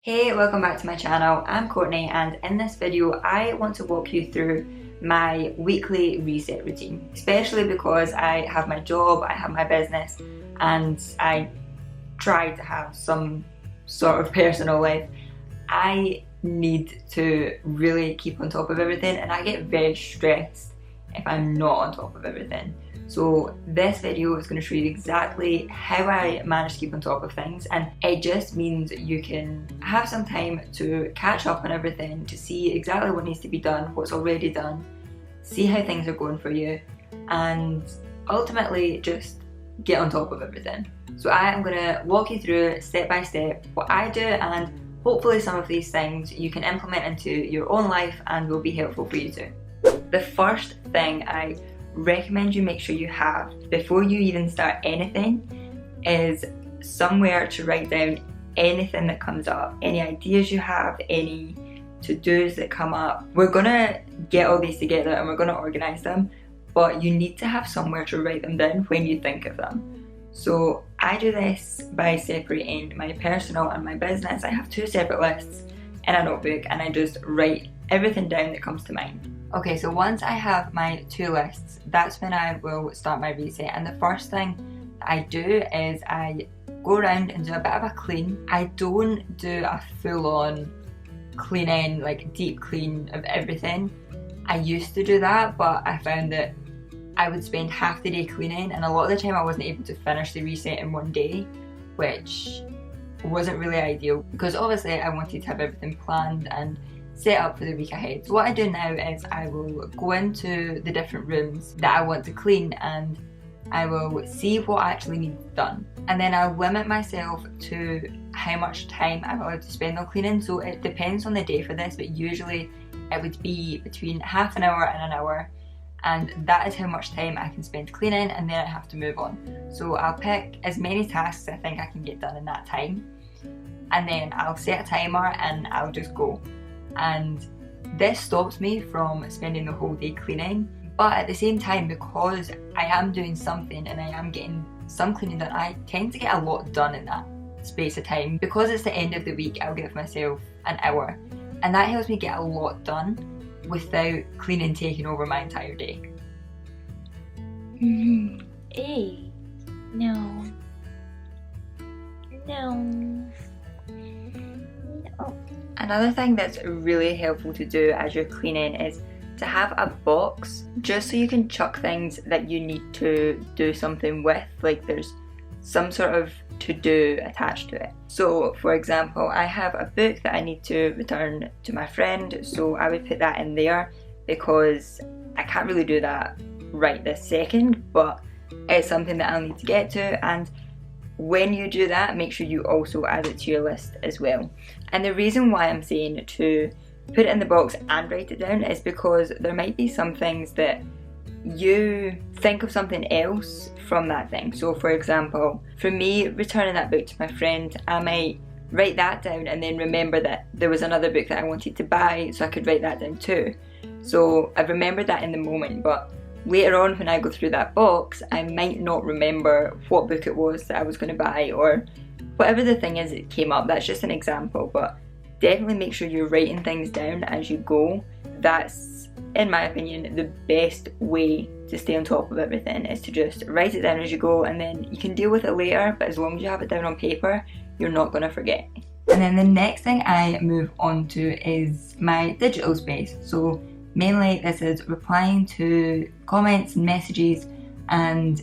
Hey, welcome back to my channel. I'm Courtney, and in this video I want to walk you through my weekly reset routine, especially because I have my job, I have my business, and I try to have some sort of personal life. I need to really keep on top of everything, and I get very stressed if I'm not on top of everything. So this video is going to show you exactly how I manage to keep on top of things, and it just means you can have some time to catch up on everything, to see exactly what needs to be done, what's already done, see how things are going for you, and ultimately just get on top of everything. So I am going to walk you through step by step what I do, and hopefully some of these things you can implement into your own life and will be helpful for you too. The first thing I recommend you make sure you have before you even start anything is somewhere to write down anything that comes up, any ideas you have, any to-dos that come up. We're gonna get all these together and we're gonna organize them, but you need to have somewhere to write them down when you think of them. So I do this by separating my personal and my business. I have two separate lists in a notebook and I just write everything down that comes to mind. Okay, so once I have my two lists, that's when I will start my reset. And the first thing that I do is I go around and do a bit of a clean. I don't do a full-on cleaning, like deep clean of everything. I used to do that, but I found that I would spend half the day cleaning, and a lot of the time I wasn't able to finish the reset in one day, which wasn't really ideal because obviously I wanted to have everything planned and set up for the week ahead. So what I do now is I will go into the different rooms that I want to clean and I will see what actually needs done. And then I'll limit myself to how much time I'm allowed to spend on cleaning. So it depends on the day for this, but usually it would be between half an hour and an hour. And that is how much time I can spend cleaning, and then I have to move on. So I'll pick as many tasks I think I can get done in that time. And then I'll set a timer and I'll just go. And this stops me from spending the whole day cleaning, but at the same time, because I am doing something and I am getting some cleaning done, I tend to get a lot done in that space of time. Because it's the end of the week, I'll give myself an hour, and that helps me get a lot done without cleaning taking over my entire day. Hey, no. Another thing that's really helpful to do as you're cleaning is to have a box just so you can chuck things that you need to do something with, like there's some sort of to-do attached to it. So for example, I have a book that I need to return to my friend, so I would put that in there because I can't really do that right this second, but it's something that I'll need to get to. And when you do that, make sure you also add it to your list as well. And the reason why I'm saying to put it in the box and write it down is because there might be some things that you think of something else from that thing. So for example, for me, returning that book to my friend, I might write that down and then remember that there was another book that I wanted to buy, so I could write that down too. So I've remembered that in the moment, but later on when I go through that box, I might not remember what book it was that I was going to buy, or whatever the thing is that came up. That's just an example, but definitely make sure you're writing things down as you go. That's, in my opinion, the best way to stay on top of everything, is to just write it down as you go, and then you can deal with it later, but as long as you have it down on paper, you're not going to forget. And then the next thing I move on to is my digital space. So mainly this is replying to comments and messages and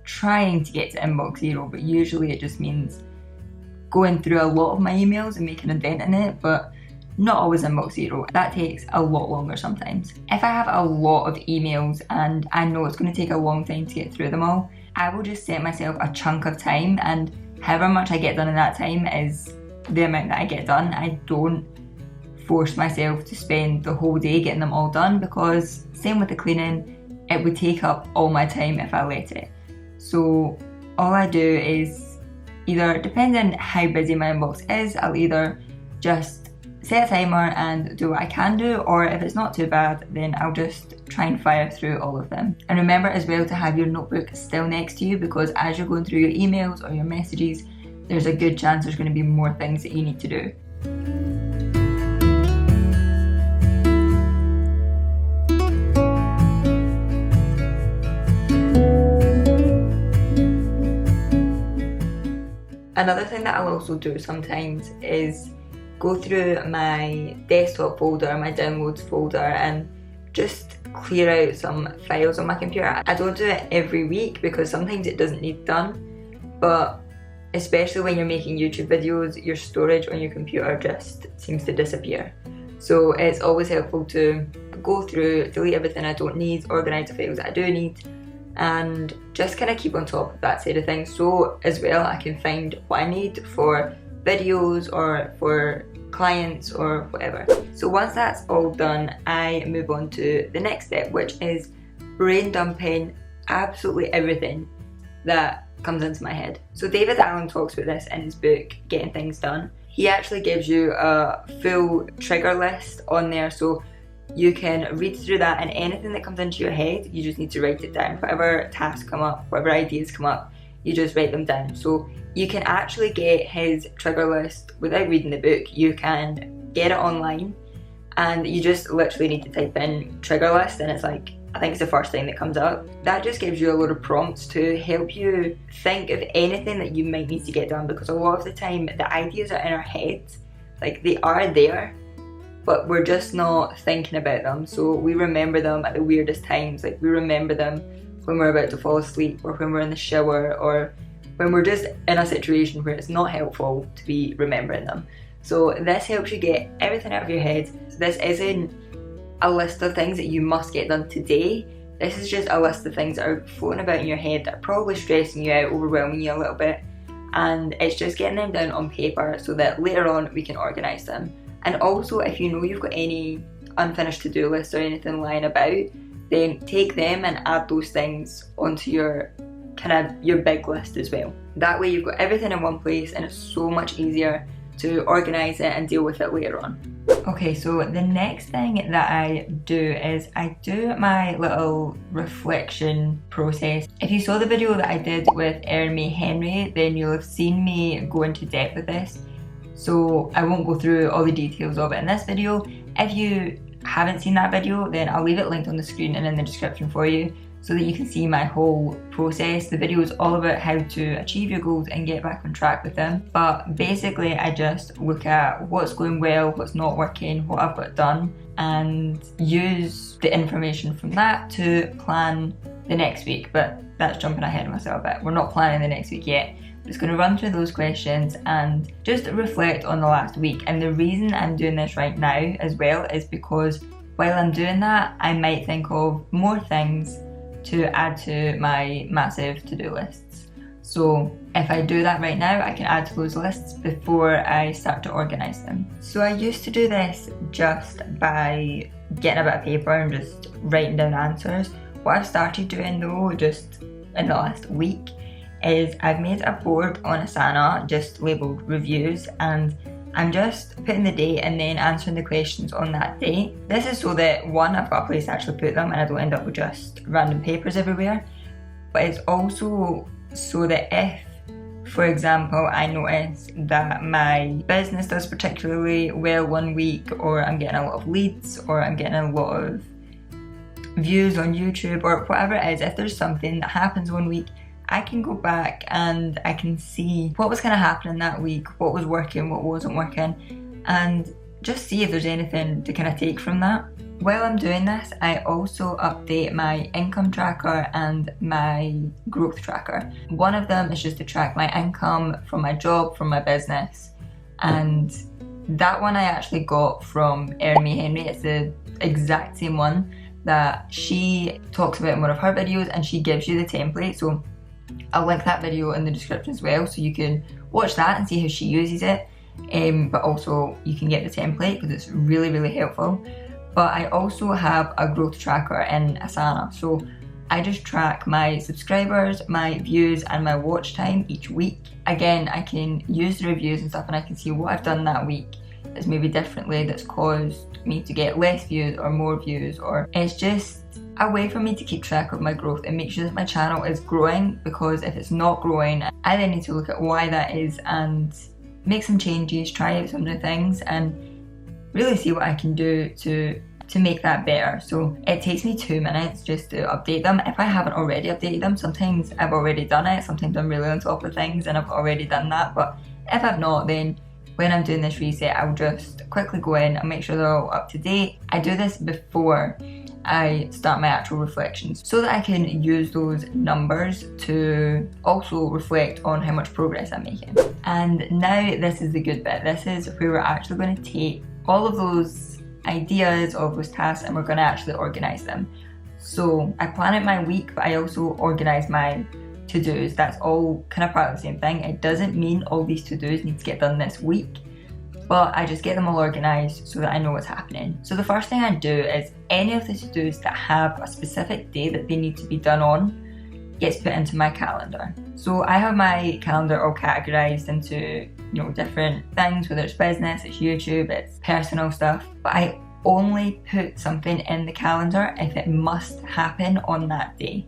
trying to get to inbox zero, but usually it just means going through a lot of my emails and making a dent in it, but not always inbox zero. That takes a lot longer sometimes. If I have a lot of emails and I know it's going to take a long time to get through them all, I will just set myself a chunk of time, and however much I get done in that time is the amount that I get done. I don't force myself to spend the whole day getting them all done, because same with the cleaning, it would take up all my time if I let it. So all I do is either, depending on how busy my inbox is, I'll either just set a timer and do what I can do, or if it's not too bad, then I'll just try and fire through all of them. And remember as well to have your notebook still next to you, because as you're going through your emails or your messages, there's a good chance there's going to be more things that you need to do. Another thing that I'll also do sometimes is go through my desktop folder, my downloads folder, and just clear out some files on my computer. I don't do it every week because sometimes it doesn't need done, but especially when you're making YouTube videos, your storage on your computer just seems to disappear. So it's always helpful to go through, delete everything I don't need, organise the files that I do need, and just kind of keep on top of that side of things, so as well I can find what I need for videos or for clients or whatever. So once that's all done, I move on to the next step, which is brain dumping absolutely everything that comes into my head. So David Allen talks about this in his book Getting Things Done. He actually gives you a full trigger list on there, so you can read through that, and anything that comes into your head, you just need to write it down. Whatever tasks come up, whatever ideas come up, you just write them down. So you can actually get his trigger list without reading the book. You can get it online, and you just literally need to type in trigger list, and it's like, I think it's the first thing that comes up. That just gives you a load of prompts to help you think of anything that you might need to get done, because a lot of the time the ideas are in our heads, like they are there, but we're just not thinking about them. So we remember them at the weirdest times. Like we remember them when we're about to fall asleep, or when we're in the shower, or when we're just in a situation where it's not helpful to be remembering them. So this helps you get everything out of your head. This isn't a list of things that you must get done today. This is just a list of things that are floating about in your head that are probably stressing you out, overwhelming you a little bit. And it's just getting them down on paper so that later on we can organise them. And also, if you know you've got any unfinished to-do lists or anything lying about, then take them and add those things onto your your big list as well. That way you've got everything in one place, and it's so much easier to organise it and deal with it later on. Okay, so the next thing that I do is I do my little reflection process. If you saw the video that I did with Erin May Henry, then you'll have seen me go into depth with this. So I won't go through all the details of it in this video. If you haven't seen that video, then I'll leave it linked on the screen and in the description for you, so that you can see my whole process. The video is all about how to achieve your goals and get back on track with them. But basically I just look at what's going well, what's not working, what I've got done, and use the information from that to plan the next week. But that's jumping ahead of myself a bit. We're not planning the next week yet. I'm just going to run through those questions and just reflect on the last week. And the reason I'm doing this right now as well is because while I'm doing that, I might think of more things to add to my massive to-do lists. So if I do that right now, I can add to those lists before I start to organise them. So I used to do this just by getting a bit of paper and just writing down answers. What I've started doing though, just in the last week, is I've made a board on Asana just labelled reviews, and I'm just putting the date and then answering the questions on that date. This is so that, one, I've got a place to actually put them and I don't end up with just random papers everywhere, but it's also so that if, for example, I notice that my business does particularly well one week, or I'm getting a lot of leads, or I'm getting a lot of views on YouTube, or whatever it is, if there's something that happens one week, I can go back and I can see what was kind of happening that week, what was working, what wasn't working, and just see if there's anything to kind of take from that. While I'm doing this, I also update my income tracker and my growth tracker. One of them is just to track my income from my job, from my business, and that one I actually got from Erin May Henry. It's the exact same one that she talks about in one of her videos, and she gives you the template. So I'll link that video in the description as well, so you can watch that and see how she uses it, but also you can get the template because it's really, really helpful. But I also have a growth tracker in Asana, so I just track my subscribers, my views, and my watch time each week. Again, I can use the reviews and stuff, and I can see what I've done that week that's maybe differently, that's caused me to get less views or more views, or it's just a way for me to keep track of my growth and make sure that my channel is growing, because if it's not growing, I then need to look at why that is and make some changes, try out some new things, and really see what I can do to make that better. So it takes me 2 minutes just to update them. If I haven't already updated them, sometimes I've already done it, sometimes I'm really on top of things and I've already done that, but if I've not, then when I'm doing this reset, I'll just quickly go in and make sure they're all up to date. I do this before I start my actual reflections so that I can use those numbers to also reflect on how much progress I'm making. And now this is the good bit. This is where we're actually going to take all of those ideas, all of those tasks, and we're going to actually organise them. So I plan out my week, but I also organise my to-dos. That's all kind of part of the same thing. It doesn't mean all these to-dos need to get done this week, but I just get them all organised so that I know what's happening. So the first thing I do is any of the to-dos that have a specific day that they need to be done on gets put into my calendar. So I have my calendar all categorised into, different things, whether it's business, it's YouTube, it's personal stuff, but I only put something in the calendar if it must happen on that day.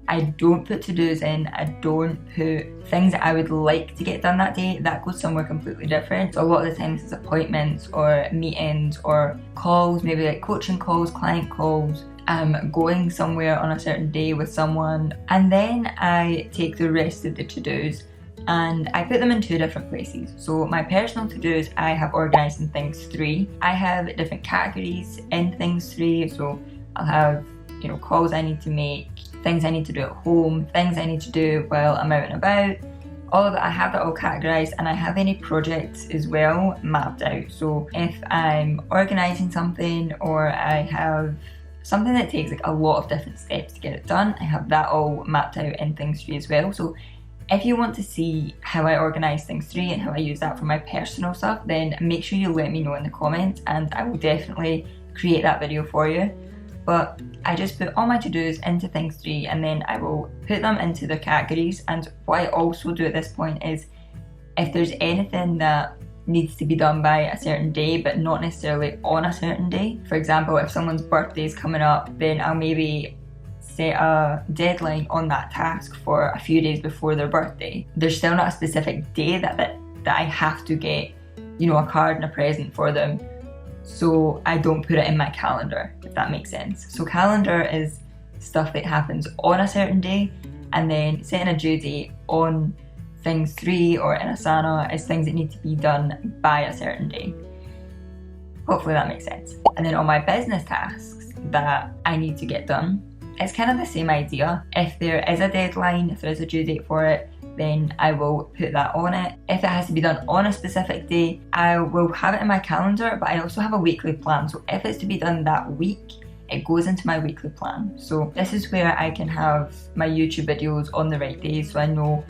I don't put to-dos in, I don't put things that I would like to get done that day. That goes somewhere completely different. So a lot of the times it's appointments or meetings or calls, maybe like coaching calls, client calls, going somewhere on a certain day with someone. And then I take the rest of the to-dos and I put them in 2 different places. So my personal to-dos I have organised in things 3. I have different categories in things 3. So I'll have, calls I need to make, things I need to do at home, things I need to do while I'm out and about. All of that, I have that all categorised, and I have any projects as well mapped out. So if I'm organising something or I have something that takes like a lot of different steps to get it done, I have that all mapped out in things 3 as well. So if you want to see how I organise things 3 and how I use that for my personal stuff, then make sure you let me know in the comments and I will definitely create that video for you. But I just put all my to-dos into things 3 and then I will put them into the categories. And what I also do at this point is if there's anything that needs to be done by a certain day but not necessarily on a certain day, for example, if someone's birthday is coming up, then I'll maybe set a deadline on that task for a few days before their birthday. There's still not a specific day that I have to get, a card and a present for them. So I don't put it in my calendar, if that makes sense. So calendar is stuff that happens on a certain day, and then setting a due date on things 3 or in Asana is things that need to be done by a certain day. Hopefully that makes sense. And then on my business tasks that I need to get done, it's kind of the same idea. If there is a deadline, if there is a due date for it, then I will put that on it. If it has to be done on a specific day, I will have it in my calendar, but I also have a weekly plan. So if it's to be done that week, it goes into my weekly plan. So this is where I can have my YouTube videos on the right days, so I know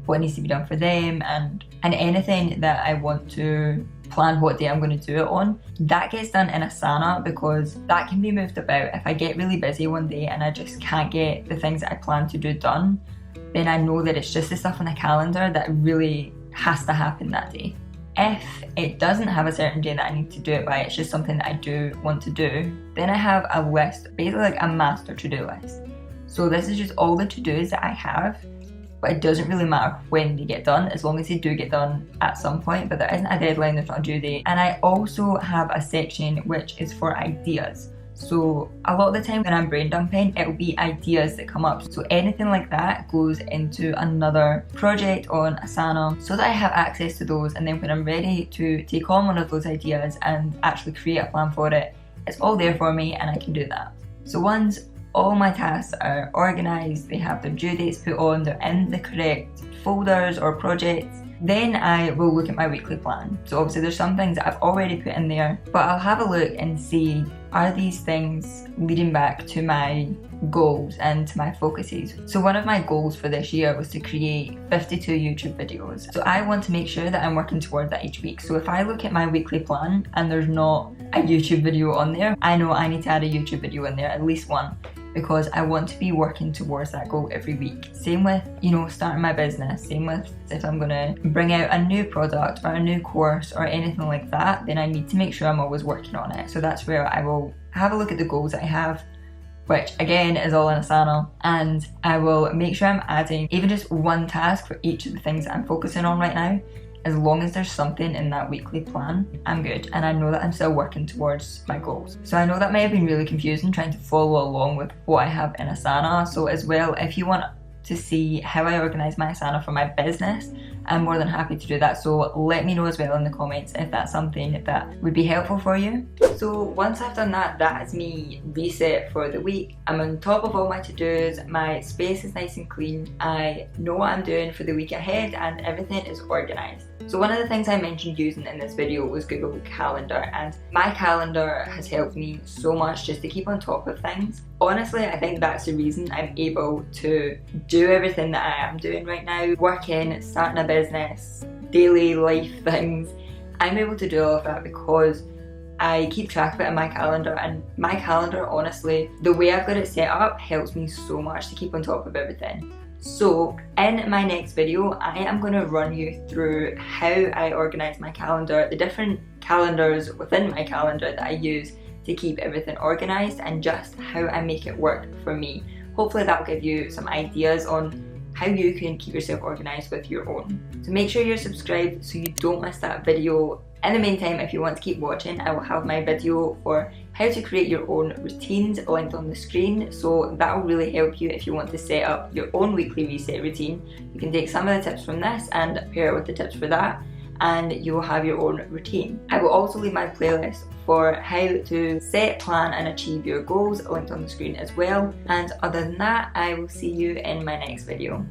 what needs to be done for them, and anything that I want to plan what day I'm going to do it on. That gets done in Asana because that can be moved about. If I get really busy one day and I just can't get the things that I plan to do done, then I know that it's just the stuff on the calendar that really has to happen that day. If it doesn't have a certain day that I need to do it by, it's just something that I do want to do, then I have a list, basically like a master to-do list. So this is just all the to-dos that I have, but it doesn't really matter when they get done, as long as they do get done at some point, but there isn't a deadline, there's not a due date. And I also have a section which is for ideas. So a lot of the time when I'm brain dumping, it'll be ideas that come up. So anything like that goes into another project on Asana so that I have access to those, and then when I'm ready to take on one of those ideas and actually create a plan for it, it's all there for me and I can do that. So once all my tasks are organised, they have their due dates put on, they're in the correct folders or projects, then I will look at my weekly plan. So obviously there's some things that I've already put in there, but I'll have a look and see, are these things leading back to my goals and to my focuses? So one of my goals for this year was to create 52 YouTube videos. So I want to make sure that I'm working toward that each week. So if I look at my weekly plan and there's not a YouTube video on there, I know I need to add a YouTube video in there, at least one, because I want to be working towards that goal every week. Same with, starting my business. Same with if I'm gonna bring out a new product or a new course or anything like that, then I need to make sure I'm always working on it. So that's where I will have a look at the goals that I have, which again is all in Asana, and I will make sure I'm adding even just one task for each of the things that I'm focusing on right now, as long as there's something in that weekly plan, I'm good, and I know that I'm still working towards my goals. So I know that may have been really confusing trying to follow along with what I have in Asana. So as well, if you want to see how I organise my Asana for my business, I'm more than happy to do that. So let me know as well in the comments if that's something that would be helpful for you. So once I've done that, that is me reset for the week. I'm on top of all my to-dos, my space is nice and clean, I know what I'm doing for the week ahead, and everything is organised. So one of the things I mentioned using in this video was Google Calendar, and my calendar has helped me so much just to keep on top of things. Honestly, I think that's the reason I'm able to do everything that I am doing right now. Working, starting a business, daily life things. I'm able to do all of that because I keep track of it in my calendar, and my calendar, honestly, the way I've got it set up helps me so much to keep on top of everything. So in my next video, I am going to run you through how I organise my calendar, the different calendars within my calendar that I use to keep everything organised, and just how I make it work for me. Hopefully that will give you some ideas on how you can keep yourself organised with your own. So make sure you're subscribed so you don't miss that video. In the meantime, if you want to keep watching, I will have my video for how to create your own routines linked on the screen, so that will really help you if you want to set up your own weekly reset routine. You can take some of the tips from this and pair it with the tips for that, and you will have your own routine. I will also leave my playlist for how to set, plan and achieve your goals linked on the screen as well. And other than that, I will see you in my next video.